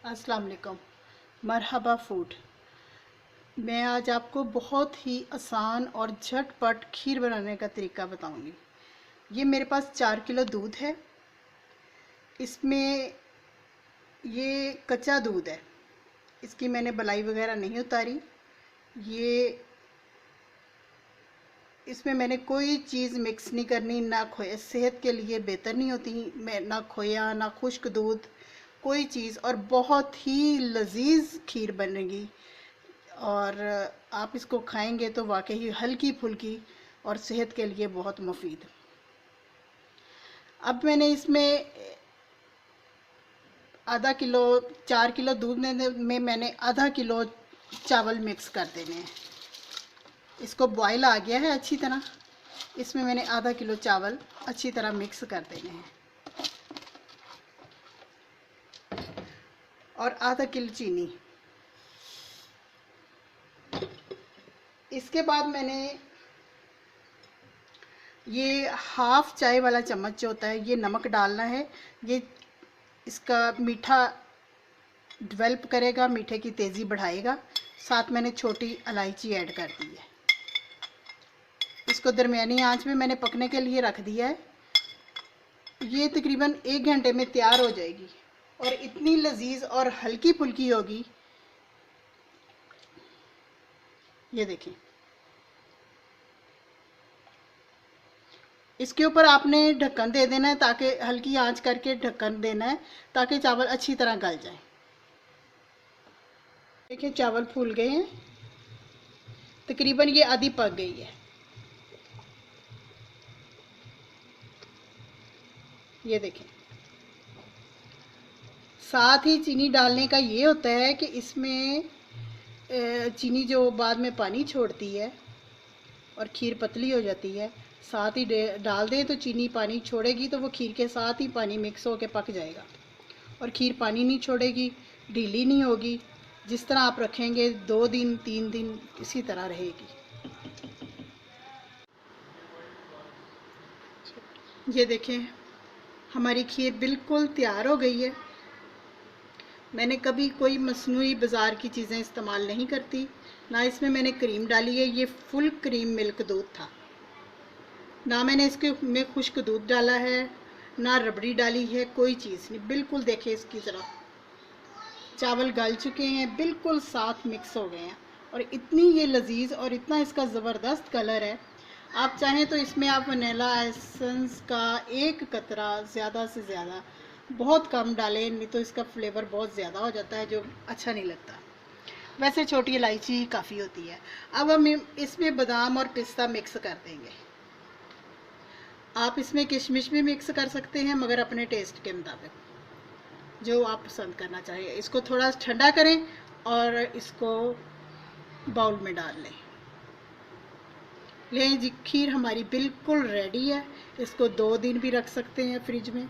अस्सलाम वालेकुम। मरहबा फूड। मैं आज आपको बहुत ही आसान और झटपट खीर बनाने का तरीका बताऊंगी। ये मेरे पास 4 किलो दूध है। इसमें ये कच्चा दूध है, इसकी मैंने बलाई वगैरह नहीं उतारी। ये इसमें मैंने कोई चीज़ मिक्स नहीं करनी, ना खोया, सेहत के लिए बेहतर नहीं होती, मैं ना खोया ना खुश्क दूध, कोई चीज़। और बहुत ही लजीज खीर बनेगी और आप इसको खाएंगे तो वाकई हल्की फुल्की और सेहत के लिए बहुत मुफीद। अब मैंने इसमें आधा किलो, 4 किलो दूध में मैंने आधा किलो चावल मिक्स कर देने हैं। इसको बॉयल आ गया है अच्छी तरह। इसमें मैंने आधा किलो चावल अच्छी तरह मिक्स कर देने हैं और आधा किलो चीनी। इसके बाद मैंने ये हाफ चाय वाला चम्मच जो होता है ये नमक डालना है। ये इसका मीठा डेवलप करेगा, मीठे की तेज़ी बढ़ाएगा। साथ मैंने छोटी इलायची ऐड कर दी है। इसको दरमियानी आंच में मैंने पकने के लिए रख दिया है। ये तकरीबन 1 घंटे में तैयार हो जाएगी और इतनी लजीज और हल्की फुल्की होगी। ये देखिए, इसके ऊपर आपने ढक्कन दे देना है, ताकि हल्की आंच करके ढक्कन देना है ताकि चावल अच्छी तरह गल जाए। देखिए चावल फूल गए हैं, तकरीबन ये आधी पक गई है। ये देखें, साथ ही चीनी डालने का ये होता है कि इसमें चीनी जो बाद में पानी छोड़ती है और खीर पतली हो जाती है, साथ ही डाल दें तो चीनी पानी छोड़ेगी तो वो खीर के साथ ही पानी मिक्स होकर पक जाएगा और खीर पानी नहीं छोड़ेगी, ढीली नहीं होगी। जिस तरह आप रखेंगे 2 दिन 3 दिन इसी तरह रहेगी। ये देखें, हमारी खीर बिल्कुल तैयार हो गई है। मैंने कभी कोई मसनूई बाज़ार की चीज़ें इस्तेमाल नहीं करती, ना इसमें मैंने क्रीम डाली है। ये फुल क्रीम मिल्क दूध था, ना मैंने इसके में खुश्क दूध डाला है, ना रबड़ी डाली है, कोई चीज़ नहीं। बिल्कुल देखें इसकी तरह चावल गल चुके हैं, बिल्कुल साथ मिक्स हो गए हैं और इतनी ये लजीज और इतना इसका ज़बरदस्त कलर है। आप चाहें तो इसमें आप वनीला एसेंस का 1 कतरा ज़्यादा से ज़्यादा, बहुत कम डालें, नहीं तो इसका फ्लेवर बहुत ज़्यादा हो जाता है जो अच्छा नहीं लगता। वैसे छोटी इलायची काफ़ी होती है। अब हम इसमें बादाम और पिस्ता मिक्स कर देंगे। आप इसमें किशमिश भी मिक्स कर सकते हैं, मगर अपने टेस्ट के मुताबिक जो आप पसंद करना चाहिए। इसको थोड़ा ठंडा करें और इसको बाउल में डाल लें जी। खीर हमारी बिल्कुल रेडी है। इसको 2 दिन भी रख सकते हैं फ्रिज में।